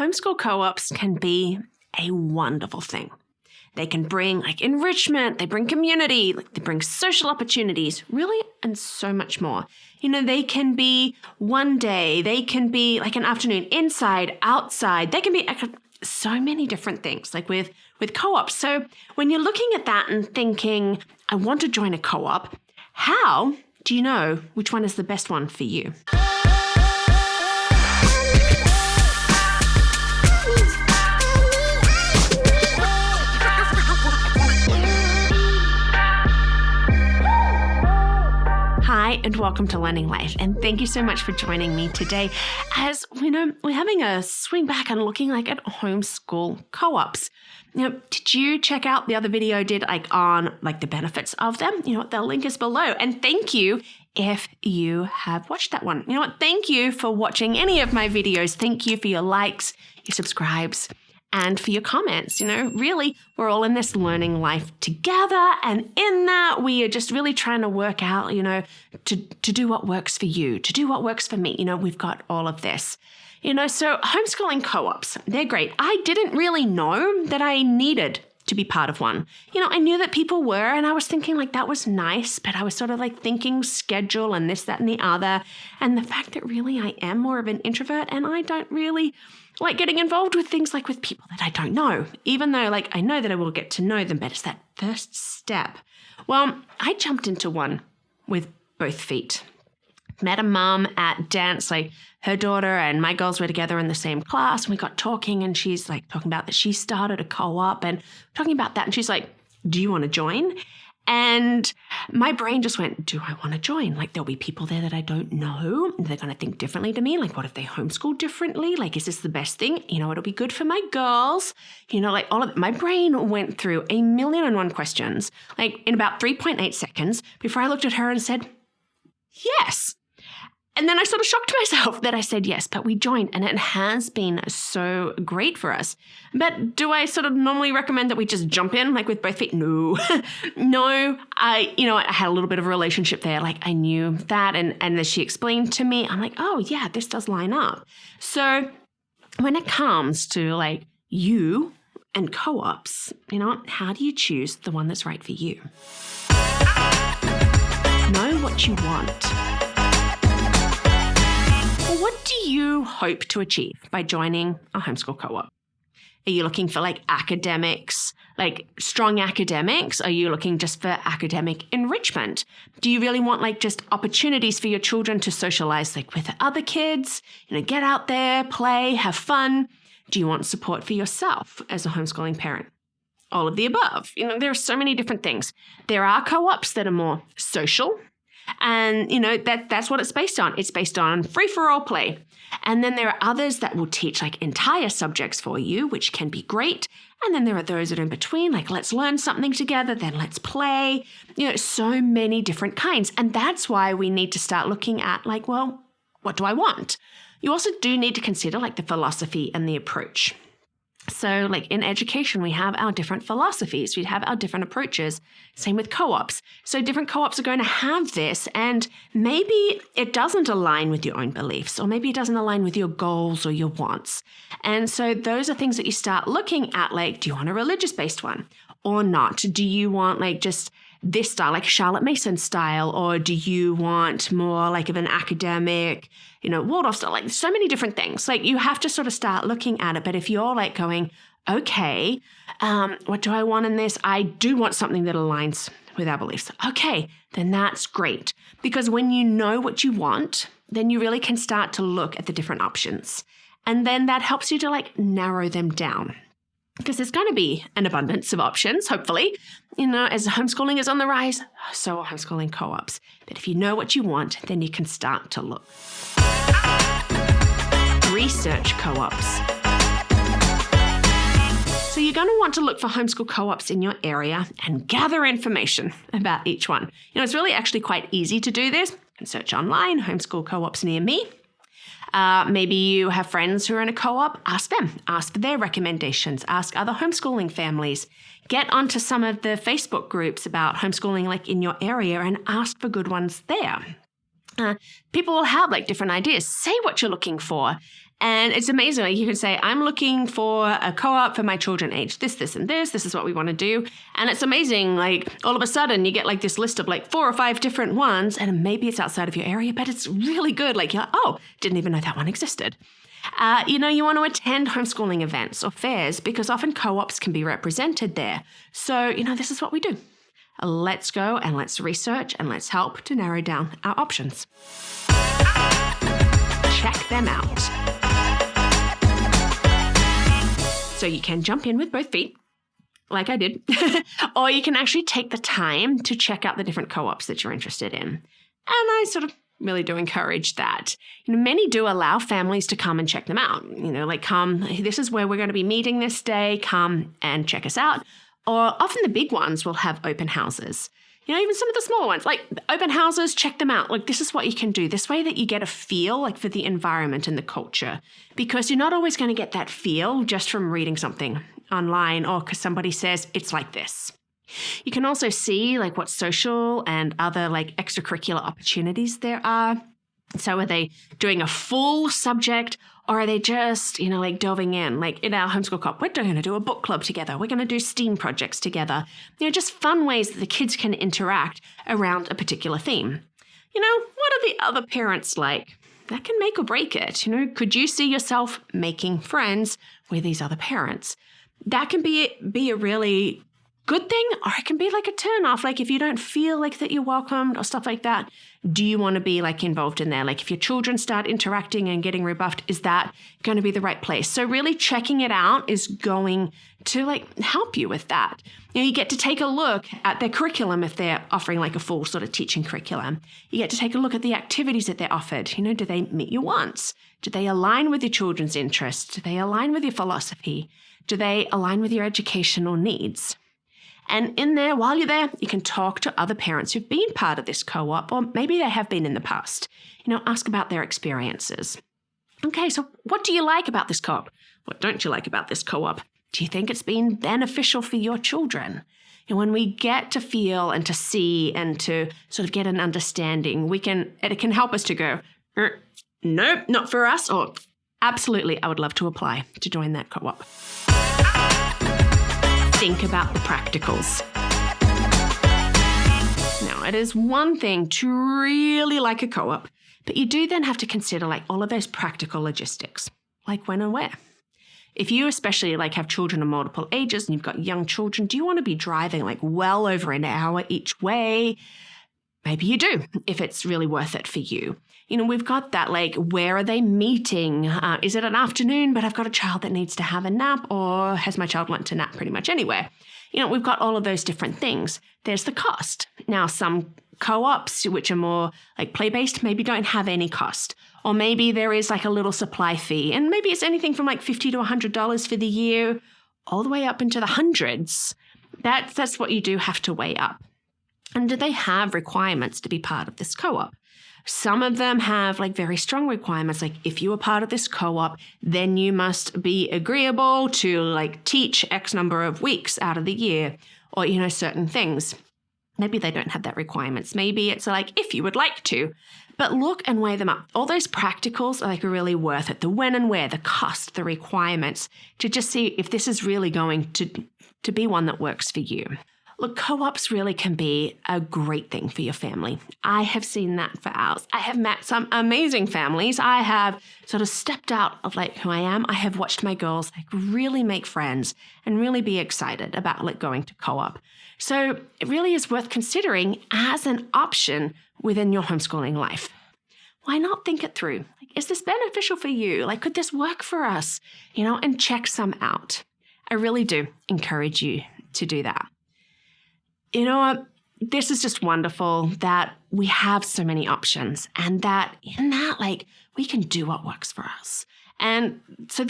homeschool co-ops can be a wonderful thing. They can bring enrichment, they bring community, they bring social opportunities, really, and so much more. They can be one day, they can be an afternoon, inside, outside, they can be so many different things, with co-ops. So when you're looking at that and thinking, I want to join a co-op, how do you know which one is the best one for you? Hi, and welcome to Learning Life. And thank you so much for joining me today. As we know, we're having a swing back and looking at homeschool co-ops. Did you check out the other video I did on the benefits of them? The link is below. And thank you if you have watched that one. Thank you for watching any of my videos. Thank you for your likes, your subscribes, and for your comments. Really, we're all in this learning life together. And in that, we are just really trying to work out, to do what works for you, to do what works for me. We've got all of this. So homeschooling co-ops, they're great. I didn't really know that I needed to be part of one. I knew that people were, and I was thinking that was nice, but I was sort of thinking schedule and this, that, and the other. And the fact that really I am more of an introvert and I don't really like getting involved with things with people that I don't know, even though I know that I will get to know them, but it's that first step. Well, I jumped into one with both feet. Met a mom at dance, her daughter and my girls were together in the same class, and we got talking, and she's talking about that she started a co-op and talking about that, and she's like, do you want to join? And my brain just went, do I want to join? There'll be people there that I don't know. They're going to think differently to me. What if they homeschool differently? Is this the best thing? It'll be good for my girls. All of it. My brain went through 1,000,001 questions, in about 3.8 seconds before I looked at her and said, yes. And then I sort of shocked myself that I said yes, but we joined, and it has been so great for us. But do I sort of normally recommend that we just jump in with both feet? No. No, I had a little bit of a relationship there. I knew that, and as she explained to me, I'm oh yeah, this does line up. So when it comes to you and co-ops, how do you choose the one that's right for you? Know what you want. What do you hope to achieve by joining a homeschool co-op? Are you looking for academics, strong academics? Are you looking just for academic enrichment? Do you really want just opportunities for your children to socialize with other kids, get out there, play, have fun? Do you want support for yourself as a homeschooling parent? All of the above. There are so many different things. There are co-ops that are more social. And, that's what it's based on. It's based on free-for-all play. And then there are others that will teach entire subjects for you, which can be great. And then there are those that are in between, let's learn something together, then let's play. So many different kinds. And that's why we need to start looking at well, what do I want? You also do need to consider the philosophy and the approach. So in education, we have our different philosophies. We have our different approaches. Same with co-ops. So different co-ops are going to have this, and maybe it doesn't align with your own beliefs, or maybe it doesn't align with your goals or your wants. And so those are things that you start looking at, do you want a religious-based one or not? Do you want just this style, Charlotte Mason style, or do you want more of an academic, Waldorf style, so many different things. You have to sort of start looking at it. But if you're going, okay, what do I want in this? I do want something that aligns with our beliefs. Okay, then that's great. Because when you know what you want, then you really can start to look at the different options. And then that helps you to narrow them down. Because there's going to be an abundance of options, hopefully. As homeschooling is on the rise, so are homeschooling co-ops. But if you know what you want, then you can start to look. Research co-ops. So you're going to want to look for homeschool co-ops in your area and gather information about each one. It's really actually quite easy to do this. You can search online, homeschool co-ops near me. Maybe you have friends who are in a co-op, ask them, ask for their recommendations, ask other homeschooling families, get onto some of the Facebook groups about homeschooling in your area and ask for good ones there. People will have different ideas. Say what you're looking for And it's amazing. Like you can say, I'm looking for a co-op for my children aged this, and this. This is what we want to do. And it's amazing. Like all of a sudden you get like this list of like 4 or 5 different ones, and maybe it's outside of your area, but it's really good. Like you're like, oh, didn't even know that one existed. You want to attend homeschooling events or fairs because often co-ops can be represented there. So, this is what we do. Let's go and let's research and let's help to narrow down our options. Check them out. So you can jump in with both feet, like I did, or you can actually take the time to check out the different co-ops that you're interested in. And I sort of really do encourage that. Many do allow families to come and check them out. Come, this is where we're going to be meeting this day, come and check us out. Or often the big ones will have open houses. Even some of the smaller ones, like open houses, check them out. Like this is what you can do. This way that you get a feel like for the environment and the culture, because you're not always going to get that feel just from reading something online or because somebody says it's like this. You can also see like what social and other like extracurricular opportunities there are. So are they doing a full subject or are they just, delving in? Like in our homeschool co-op, we're going to do a book club together. We're going to do STEAM projects together. Just fun ways that the kids can interact around a particular theme. What are the other parents like? That can make or break it. Could you see yourself making friends with these other parents? That can be a really good thing, or it can be like a turn off. Like if you don't feel like that you're welcomed or stuff like that, do you want to be like involved in there? Like if your children start interacting and getting rebuffed, is that going to be the right place? So really checking it out is going to like help you with that. You get to take a look at their curriculum if they're offering like a full sort of teaching curriculum. You get to take a look at the activities that they're offered. Do they meet your wants? Do they align with your children's interests? Do they align with your philosophy? Do they align with your educational needs? And in there, while you're there, you can talk to other parents who've been part of this co-op, or maybe they have been in the past. Ask about their experiences. Okay, so what do you like about this co-op? What don't you like about this co-op? Do you think it's been beneficial for your children? And when we get to feel and to see and to sort of get an understanding, it can help us to go, nope, not for us, or absolutely, I would love to apply to join that co-op. Think about the practicals. Now, it is one thing to really like a co-op, but you do then have to consider like all of those practical logistics, like when and where. If you especially like have children of multiple ages and you've got young children, do you want to be driving like well over an hour each way? Maybe you do, if it's really worth it for you. We've got that, like, where are they meeting? Is it an afternoon, but I've got a child that needs to have a nap, or has my child want to nap pretty much anywhere? We've got all of those different things. There's the cost. Now, some co-ops, which are more like play-based, maybe don't have any cost. Or maybe there is like a little supply fee, and maybe it's anything from like $50 to $100 for the year, all the way up into the hundreds. That's what you do have to weigh up. And do they have requirements to be part of this co-op? Some of them have like very strong requirements, like if you are part of this co-op, then you must be agreeable to like teach X number of weeks out of the year, or, certain things. Maybe they don't have that requirements. Maybe it's like, if you would like to, but look and weigh them up. All those practicals are like really worth it. The when and where, the cost, the requirements, to just see if this is really going to be one that works for you. Look, co-ops really can be a great thing for your family. I have seen that for ours. I have met some amazing families. I have sort of stepped out of like who I am. I have watched my girls like really make friends and really be excited about like going to co-op. So it really is worth considering as an option within your homeschooling life. Why not think it through? Like, is this beneficial for you? Like, could this work for us? And check some out. I really do encourage you to do that. This is just wonderful that we have so many options and that in that, like, we can do what works for us. And so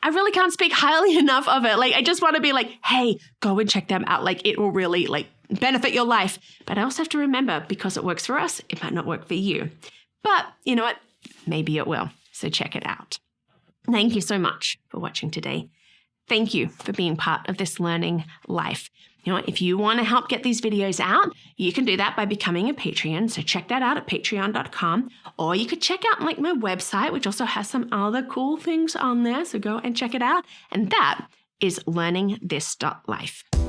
I really can't speak highly enough of it. Like, I just want to be like, hey, go and check them out. Like, it will really like benefit your life. But I also have to remember, because it works for us, it might not work for you. But you know what? Maybe it will. So check it out. Thank you so much for watching today. thank you for being part of this learning life. If you want to help get these videos out, you can do that by becoming a Patreon. So check that out at patreon.com. Or you could check out my website, which also has some other cool things on there. So go and check it out. And that is LearningThis.Life.